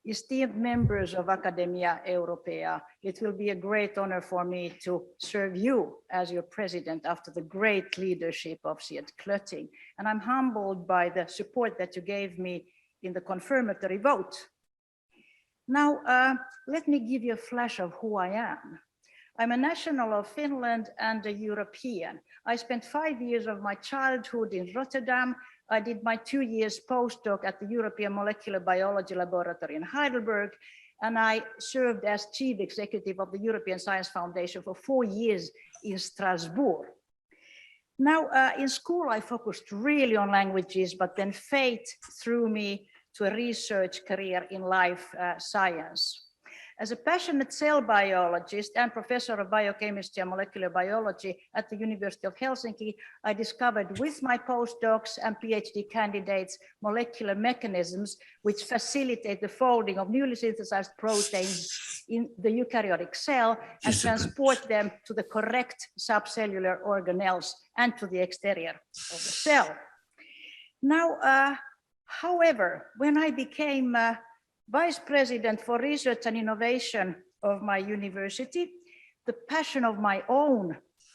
esteemed members of Academia Europaea, it will be a great honor for me to serve you as your president after the great leadership of Siet Klötting. And I'm humbled by the support that you gave me in the confirmatory vote. Now, let me give you a flash of who I am. I'm a national of Finland and a European. I spent 5 years of my childhood in Rotterdam. I did my 2 years postdoc at the European Molecular Biology Laboratory in Heidelberg, and I served as chief executive of the European Science Foundation for 4 years in Strasbourg. Now, in school, I focused really on languages, but then fate threw me to a research career in life science. As a passionate cell biologist and professor of biochemistry and molecular biology at the University of Helsinki, I discovered with my postdocs and PhD candidates molecular mechanisms which facilitate the folding of newly synthesized proteins in the eukaryotic cell and transport them to the correct subcellular organelles and to the exterior of the cell. Now, however, when I became Vice President for Research and Innovation of my university, the passion of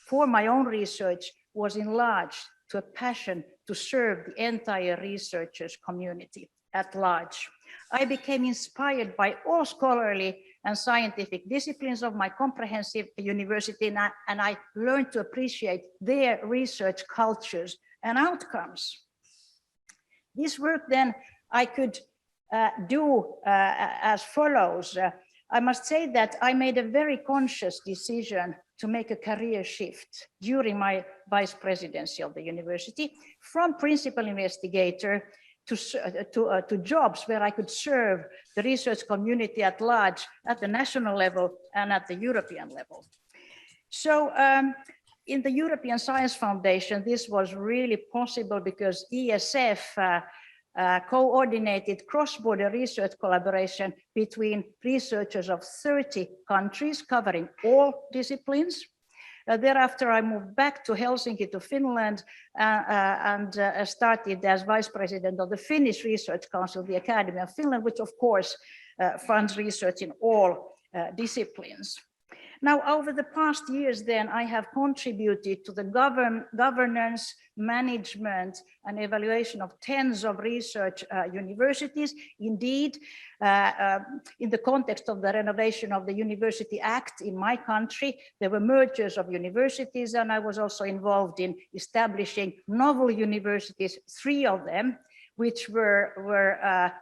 for my own research was enlarged to a passion to serve the entire researchers community at large. I became inspired by all scholarly and scientific disciplines of my comprehensive university, and I learned to appreciate their research cultures and outcomes. This work then I could do as follows. I must say that I made a very conscious decision to make a career shift during my vice presidency of the university from principal investigator to jobs where I could serve the research community at large at the national level and at the European level. So in the European Science Foundation, this was really possible because ESF coordinated cross-border research collaboration between researchers of 30 countries covering all disciplines. Thereafter, I moved back to Helsinki to Finland and started as vice president of the Finnish Research Council, the Academy of Finland, which of course funds research in all disciplines. Now, over the past years, then, I have contributed to the governance, management, and evaluation of tens of research universities. Indeed, in the context of the renovation of the University Act in my country, there were mergers of universities, and I was also involved in establishing novel universities, 3 of them, which were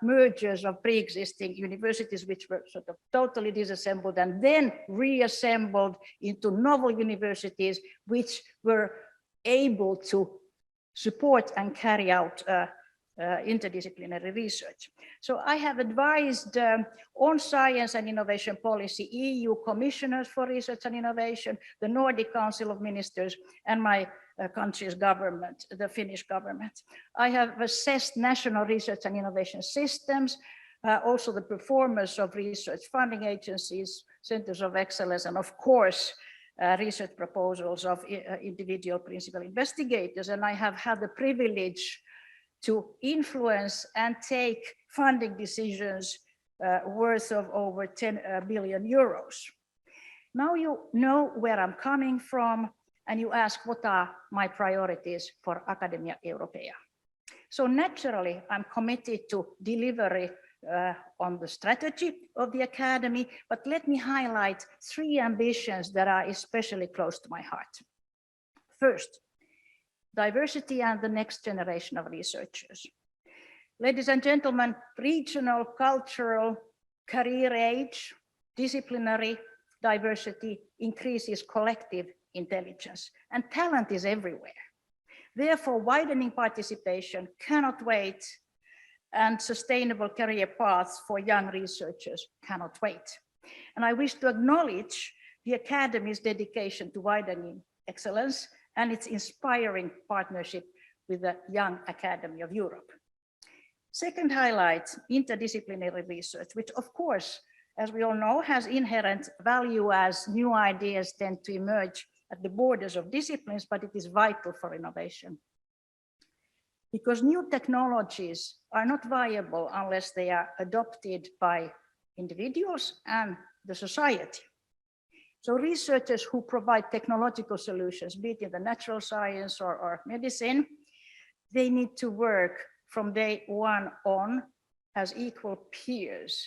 mergers of pre-existing universities, which were sort of totally disassembled and then reassembled into novel universities, which were able to support and carry out interdisciplinary research. So I have advised on science and innovation policy, EU commissioners for research and innovation, the Nordic Council of Ministers, and my country's government, the Finnish government. I have assessed national research and innovation systems, also the performance of research funding agencies, centers of excellence, and of course, research proposals of individual principal investigators. And I have had the privilege to influence and take funding decisions worth of over 10 billion euros. Now you know where I'm coming from, and you ask what are my priorities for Academia Europaea. So naturally, I'm committed to delivery on the strategy of the Academy, but let me highlight 3 ambitions that are especially close to my heart. First, diversity and the next generation of researchers. Ladies and gentlemen, regional, cultural, career age, disciplinary diversity increases collective intelligence, and talent is everywhere. Therefore, widening participation cannot wait, and sustainable career paths for young researchers cannot wait. And I wish to acknowledge the Academy's dedication to widening excellence and its inspiring partnership with the Young Academy of Europe. Second highlight, interdisciplinary research, which of course, as we all know, has inherent value as new ideas tend to emerge at the borders of disciplines, but it is vital for innovation. because new technologies are not viable unless they are adopted by individuals and the society. So researchers who provide technological solutions, be it in the natural science or medicine, they need to work from day one on as equal peers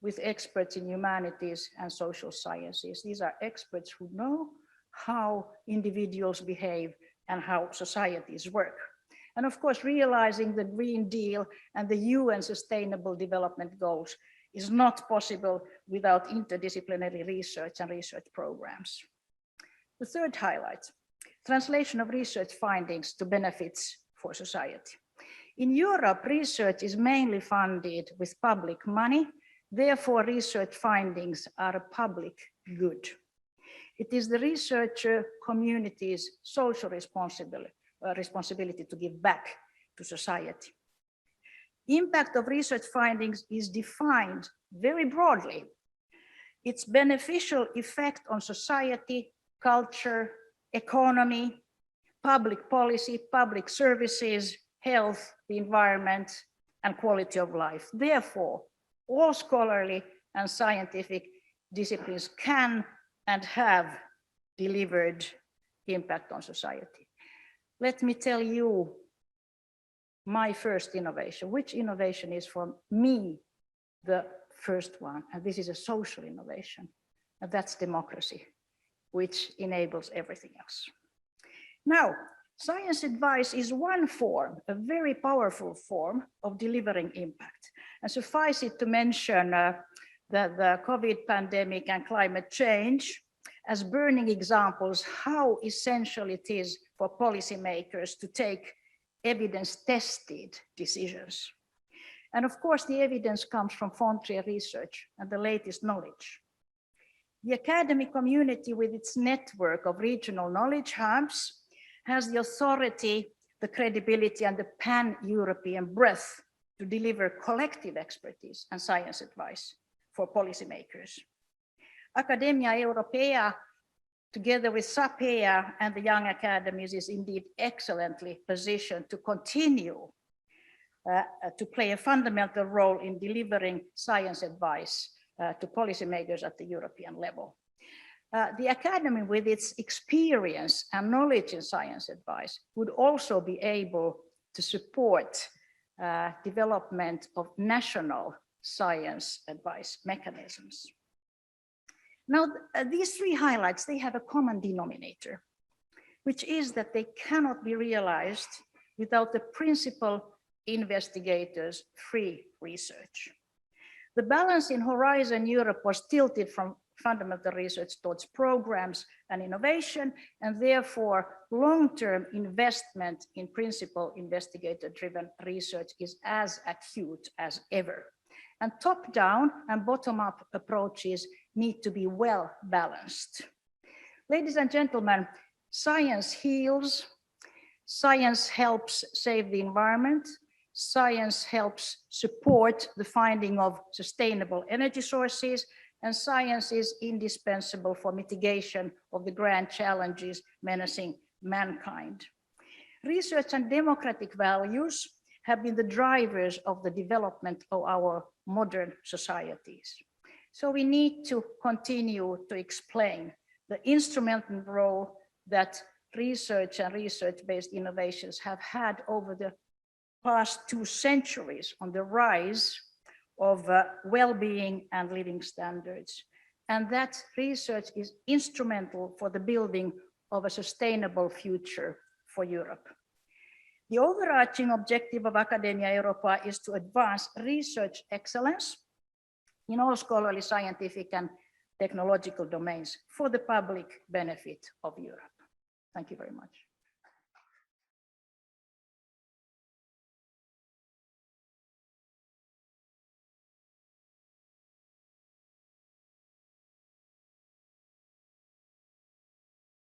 with experts in humanities and social sciences. These are experts who know how individuals behave and how societies work. And of course, realizing the Green Deal and the UN Sustainable Development Goals is not possible without interdisciplinary research and research programs. The third highlight, translation of research findings to benefits for society. In Europe, research is mainly funded with public money. Therefore, research findings are a public good. It is the researcher community's social responsibility to give back to society. Impact of research findings is defined very broadly. Its beneficial effect on society, culture, economy, public policy, public services, health, the environment, and quality of life. Therefore, all scholarly and scientific disciplines can and have delivered impact on society. Let me tell you my first innovation, which innovation is for me the first one, and this is a social innovation, and that's democracy, which enables everything else. Now, science advice is one form, a very powerful form of delivering impact. And suffice it to mention the COVID pandemic and climate change as burning examples how essential it is for policymakers to take evidence-tested decisions. And of course, the evidence comes from frontier research and the latest knowledge. The academic community with its network of regional knowledge hubs has the authority, the credibility, and the pan-European breadth to deliver collective expertise and science advice for policymakers. Academia Europaea, together with SAPEA and the young academies, is indeed excellently positioned to continue to play a fundamental role in delivering science advice to policymakers at the European level. The Academy, with its experience and knowledge in science advice, would also be able to support development of national science advice mechanisms. Now, these three highlights, they have a common denominator, which is that they cannot be realized without the principal investigators' free research. The balance in Horizon Europe was tilted from fundamental research towards programs and innovation, and therefore long-term investment in principal investigator-driven research is as acute as ever. And top-down and bottom-up approaches need to be well balanced. Ladies and gentlemen, science heals, science helps save the environment, science helps support the finding of sustainable energy sources, and science is indispensable for mitigation of the grand challenges menacing mankind. Research and democratic values have been the drivers of the development of our modern societies. So we need to continue to explain the instrumental role that research and research-based innovations have had over the past 2 centuries on the rise of well-being and living standards. And that research is instrumental for the building of a sustainable future for Europe. The overarching objective of Academia Europaea is to advance research excellence in all scholarly, scientific, and technological domains for the public benefit of Europe. Thank you very much.